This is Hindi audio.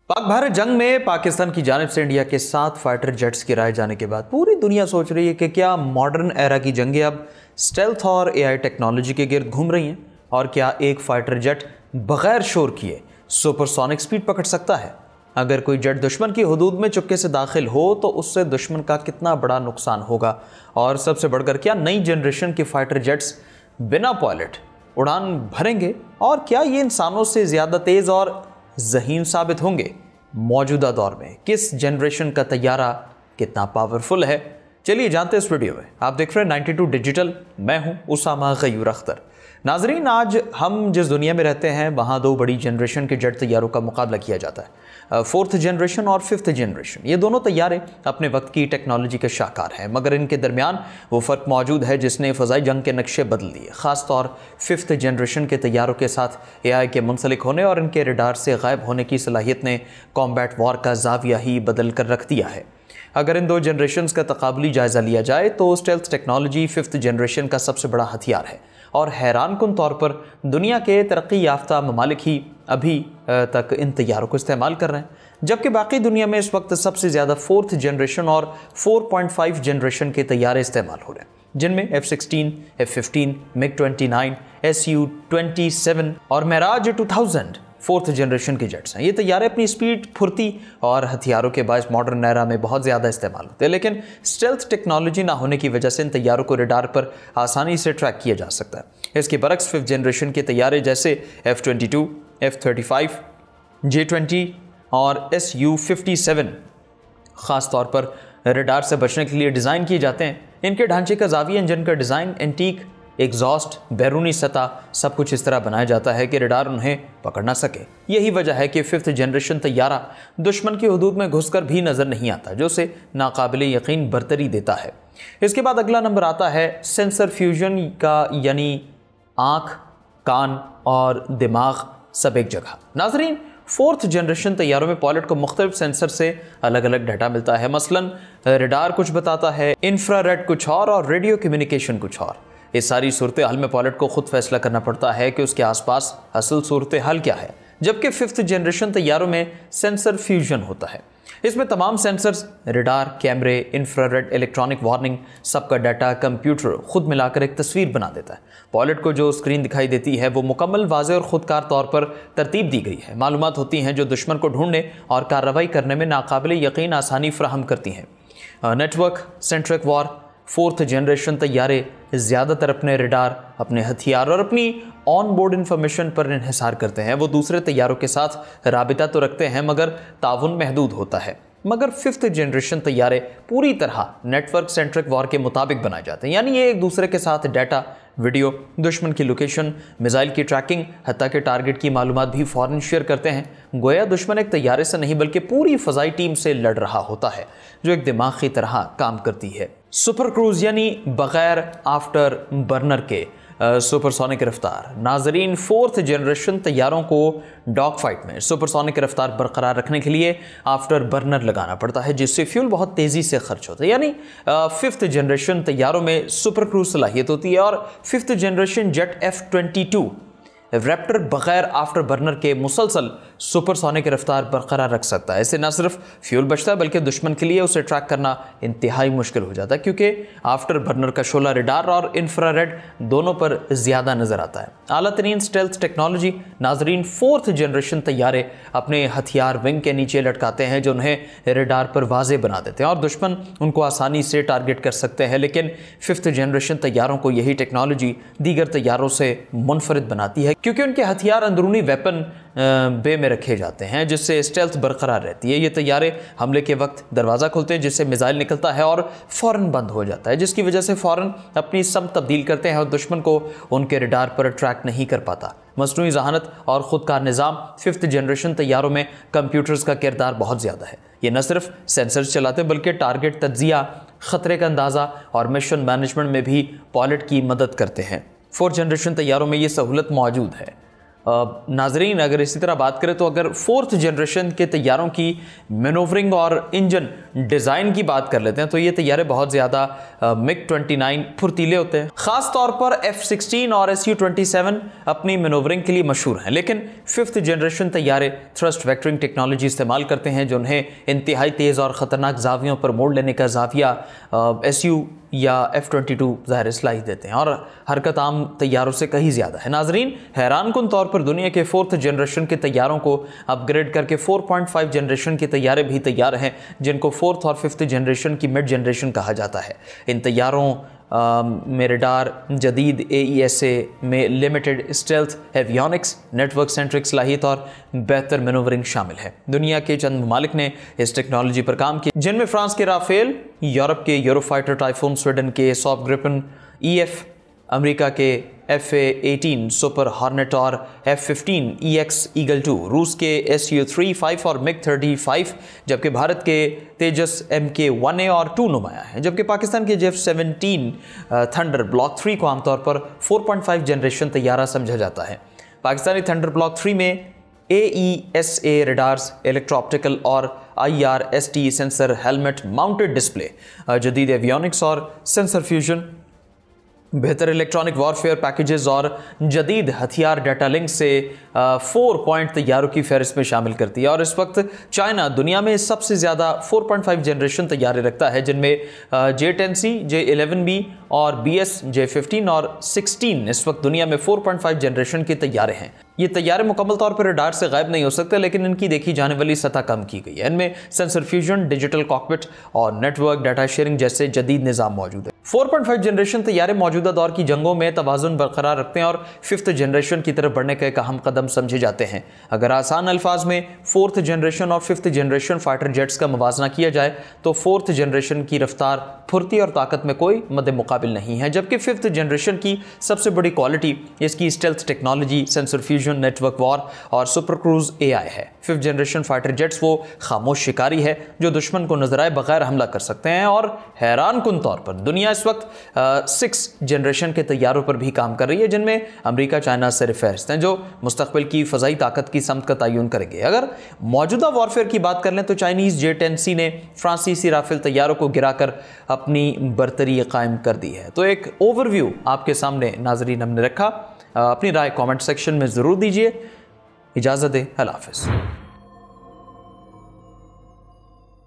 पाक भारत जंग में पाकिस्तान की जानिब से इंडिया के 7 फाइटर जेट्स गिराए जाने के बाद पूरी दुनिया सोच रही है कि क्या मॉडर्न एरा की जंगें अब स्टेल्थ और एआई टेक्नोलॉजी के गिर्द घूम रही हैं, और क्या एक फाइटर जेट बगैर शोर किए सुपरसोनिक स्पीड पकड़ सकता है। अगर कोई जेट दुश्मन की हदूद में चुपके से दाखिल हो तो उससे दुश्मन का कितना बड़ा नुकसान होगा, और सबसे बढ़कर क्या नई जनरेशन के फाइटर जेट्स बिना पायलट उड़ान भरेंगे, और क्या ये इंसानों से ज़्यादा तेज़ और ज़हीन साबित होंगे। मौजूदा दौर में किस जनरेशन का तैयारा कितना पावरफुल है, चलिए जानते हैं इस वीडियो में। आप देख रहे हैं 92 डिजिटल, मैं हूं उसामा गयूर अख्तर। नाजरीन, आज हम जिस दुनिया में रहते हैं वहाँ दो बड़ी जनरेशन के जेट तैयारों का मुकाबला किया जाता है, 4th जनरेशन और 5th जनरेशन। ये दोनों तैयारे अपने वक्त की टेक्नोलॉजी के शाहकार हैं, मगर इनके दरमियान वो फ़र्क मौजूद है जिसने फ़ज़ाई जंग के नक्शे बदल दिए। ख़ासतौर 5th जनरेशन के तैयारों के साथ एआई के मुंसलिक होने और इनके रडार से गायब होने की सलाहियत ने कॉम्बैट वॉर का जाविया ही बदल कर रख दिया है। अगर इन दो जनरेशन्स का तकाबली जायज़ा लिया जाए तो स्टेल्थ टेक्नोलॉजी 5th जनरेशन का सबसे बड़ा हथियार है, और हैरान कुन तौर पर दुनिया के तरक्की याफ्ता ममालिक ही अभी तक इन तैयारों को इस्तेमाल कर रहे हैं, जबकि बाकी दुनिया में इस वक्त सबसे ज़्यादा 4th जनरेशन और 4.5 जनरेशन के तैयारे इस्तेमाल हो रहे हैं, जिनमें F-16, F-15, MiG-29, Su-27 और मेराज 2000 4th जनरेशन के जेट्स हैं। ये तैयारे अपनी स्पीड, फुर्ती और हथियारों के बायस मॉडर्न एरा में बहुत ज़्यादा इस्तेमाल होते हैं, लेकिन स्टेल्थ टेक्नोलॉजी ना होने की वजह से इन तैयारों को रडार पर आसानी से ट्रैक किया जा सकता है। इसके बरक्स 5th जनरेशन के तैयारे जैसे F-22, F-35, J-20 और Su-57 ख़ास तौर पर रडार से बचने के लिए डिज़ाइन किए जाते हैं। इनके ढांचे का जाविया, इंजन का डिज़ाइन, एंटीक एग्जॉस्ट, बैरूनी सतह, सब कुछ इस तरह बनाया जाता है कि रडार उन्हें पकड़ ना सके। यही वजह है कि 5th जनरेशन तैयारा दुश्मन की हदूद में घुसकर भी नज़र नहीं आता, जो उसे नाकाबिले यकीन बरतरी देता है। इसके बाद अगला नंबर आता है सेंसर फ्यूजन का, यानी आँख, कान और दिमाग सब एक जगह। नाजरीन, 4th जनरेशन तैयारों में पायलट को मुख्तलिफ सेंसर से अलग अलग डाटा मिलता है। मसलन रडार कुछ बताता है, इंफ्रारेड कुछ और रेडियो कम्युनिकेशन कुछ और। इस सारी सूरत हाल में पायलट को खुद फैसला करना पड़ता है कि उसके आसपास असल सूरत हाल क्या है, जबकि 5th जनरेशन तैयारों में सेंसर फ्यूजन होता है। इसमें तमाम सेंसर्स, रडार, कैमरे, इंफ्रारेड, इलेक्ट्रॉनिक वार्निंग, सबका डाटा कंप्यूटर खुद मिलाकर एक तस्वीर बना देता है। पायलट को जो स्क्रीन दिखाई देती है वो मुकम्मल, वाज़ेह और ख़ुदकार तौर पर तरतीब दी गई है। मालूमात होती हैं जो दुश्मन को ढूंढने और कार्रवाई करने में नाकाबिले यकीन आसानी फ्राहम करती हैं। Network centric war 4th generation तैयारे ज़्यादातर अपने रडार, अपने हथियार और अपनी ऑन बोर्ड इंफॉर्मेशन पर इन्हिसार करते हैं। वो दूसरे तैयारों के साथ राबिता तो रखते हैं, मगर ताउन महदूद होता है। मगर 5th जनरेशन तैयारे पूरी तरह नेटवर्क सेंट्रिक वॉर के मुताबिक बनाए जाते हैं, यानी ये एक दूसरे के साथ डाटा, वीडियो, दुश्मन की लोकेशन, मिसाइल की ट्रैकिंग, हत्ता के टारगेट की मालूमात भी फ़ौरन शेयर करते हैं। गोया दुश्मन एक तैयारे से नहीं बल्कि पूरी फ़ज़ाई टीम से लड़ रहा होता है, जो एक दिमाग की तरह काम करती है। सुपर क्रूज यानी बगैर आफ्टर बर्नर के सुपरसोनिक रफ्तार। नाजरीन, 4th जनरेशन तैयारों को डॉग फाइट में सुपरसोनिक रफ्तार बरकरार रखने के लिए आफ्टर बर्नर लगाना पड़ता है, जिससे फ्यूल बहुत तेज़ी से खर्च होता है। यानी 5th जनरेशन तैयारों में सुपर क्रूज सलाहियत होती है, और 5th generation jet F-22 Raptor बगैर आफ्टर बर्नर के मुसलसल सुपरसोनिक रफ्तार बरकरार रख सकता है। इससे न सिर्फ फ्यूल बचता है बल्कि दुश्मन के लिए उसे ट्रैक करना इंतहाई मुश्किल हो जाता है, क्योंकि आफ्टर बर्नर का शोला रडार और इंफ्रारेड दोनों पर ज़्यादा नज़र आता है। आला तरीन स्टेल्थ टेक्नोलॉजी। नाजरीन, 4th जनरेशन तैयारे अपने हथियार विंग के नीचे लटकाते हैं, जो उन्हें रडार पर वाज़ेह बना देते हैं और दुश्मन उनको आसानी से टारगेट कर सकते हैं। लेकिन 5th जनरेशन तैयारों को यही टेक्नोलॉजी दीगर तैयारों से मुनफरिद बनाती है, क्योंकि उनके हथियार अंदरूनी वेपन बे में रखे जाते हैं, जिससे स्टेल्थ बरकरार रहती है। ये तैयारे हमले के वक्त दरवाज़ा खोलते हैं, जिससे मिसाइल निकलता है और फ़ौरन बंद हो जाता है, जिसकी वजह से फ़ौरन अपनी सम तब्दील करते हैं और दुश्मन को उनके रडार पर ट्रैक नहीं कर पाता। मसनूई जहानत और ख़ुदकार निज़ाम। 5th जनरेशन तैयारों में कंप्यूटर्स का किरदार बहुत ज़्यादा है। ये न सिर्फ सेंसर्स चलाते हैं बल्कि टारगेट तज्जिया, ख़तरे का अंदाज़ा और मिशन मैनेजमेंट में भी पायलट की मदद करते हैं। 4th जनरेशन तैयारों में ये सहूलत मौजूद है। नाजरीन, अगर इसी तरह बात करें तो अगर 4th जनरेशन के तैयारों की मैनूवरिंग और इंजन डिज़ाइन की बात कर लेते हैं तो ये तैयारे बहुत ज़्यादा MiG-29 फुर्तीले होते हैं। ख़ास तौर पर F-16 और Su-27 अपनी मैनूवरिंग के लिए मशहूर हैं, लेकिन 5th जनरेशन तैयारे थ्रस्ट वेक्टरिंग टेक्नोलॉजी इस्तेमाल करते हैं जो उन्हें इंतहाई तेज़ और ख़तरनाक जावियों पर मोड़ लेने का जाविया Su या F-22 ज़ाहिर सलाहियत देते हैं और हरकत आम तैयारों से कहीं ज़्यादा है। नाजरीन, हैरानकुन तौर पर दुनिया के 4th जनरेशन के तैयारों को अपग्रेड करके 4.5 जनरेशन के तैयारे भी तैयार हैं, जिनको 4th और 5th जनरेशन की मिड जनरेशन कहा जाता है। इन तैयारों में रडार, जदीद AESA में limited stealth avionics, network centric सलाहियत और बेहतर मैनूवरिंग शामिल है। दुनिया के चंद ममालिक ने इस टेक्नोलॉजी पर काम किया, जिनमें फ्रांस के राफेल, यूरोप के यूरोफाइटर टाइफून, स्वीडन के सॉफ्ट ग्रिफन EF, अमेरिका के FA-18 सुपर हॉर्नेट और F-15 EX ईगल 2, रूस के Su-35 और MiG-35, जबकि भारत के तेजस Mk-1A और 2 नुमाया है, जबकि पाकिस्तान के F-17 थंडर ब्लॉक 3 को आमतौर पर 4.5 जनरेशन तैयारा समझा जाता है। पाकिस्तानी थंडर ब्लॉक 3 में AESA रडार्स, इलेक्ट्रो-ऑप्टिकल और IRST sensor, helmet mounted display, जदीद एवियोनिक्स और सेंसर फ्यूजन, बेहतर इलेक्ट्रॉनिक वॉरफेयर पैकेजेस और जदीद हथियार डेटा लिंक से 4 पॉइंट तैयारों की फहरिस्त में शामिल करती है। और इस वक्त चाइना दुनिया में सबसे ज़्यादा 4.5 जनरेशन तैयारे रखता है, जिनमें J-10C, J-11B और BS J-15 और 16 इस वक्त दुनिया में 4.5 जनरेशन के तैयारे हैं। ये तैयारे मुकम्मल तौर पर रडार से गायब नहीं हो सकते, लेकिन इनकी देखी जाने वाली सतह कम की गई है। इनमें सेंसर फ्यूजन, डिजिटल कॉकपिट और नेटवर्क डाटा शेयरिंग जैसे जदीद निज़ाम मौजूद है। 4.5 जनरेशन तैयारे मौजूदा दौर की जंगों में तवाज़ुन बरकरार रखते हैं और 5th जनरेशन की तरफ बढ़ने का एक अहम कदम समझे जाते हैं। अगर आसान अल्फाज में 4th जनरेशन और 5th जनरेशन फाइटर जेट्स का मुवाजना किया जाए तो 4th जनरेशन की रफ्तार, फुर्ती और ताकत में कोई मद्दे मुकाबिल नहीं है, जबकि 5th जनरेशन की सबसे बड़ी क्वालिटी इसकी stealth technology, sensor fusion, network war और सुपर क्रूज AI है। 5th जनरेशन फाइटर जेट्स वो खामोश शिकारी है जो दुश्मन को नजर आए बगैर हमला कर सकते हैं। और हैरानकुन तौर पर दुनिया इस वक्त 6th जनरेशन के तैयारों पर भी काम कर रही है, जिनमें अमेरिका, चाइना सरफहरिस्त हैं, जो मुस्तकबिल की फ़ज़ाई ताकत की समत का तयन करेंगे। अगर मौजूदा वॉरफेयर की बात कर लें तो चाइनीज़ J-10C ने फ्रांसीसी राफेल तैयारों को गिराकर अपनी बरतरी कायम कर दी है। तो एक ओवरव्यू आपके सामने नाजरीन हमने रखा। अपनी राय कमेंट सेक्शन में ज़रूर दीजिए। इजाज़त दें, अल्लाह हाफ़िज़।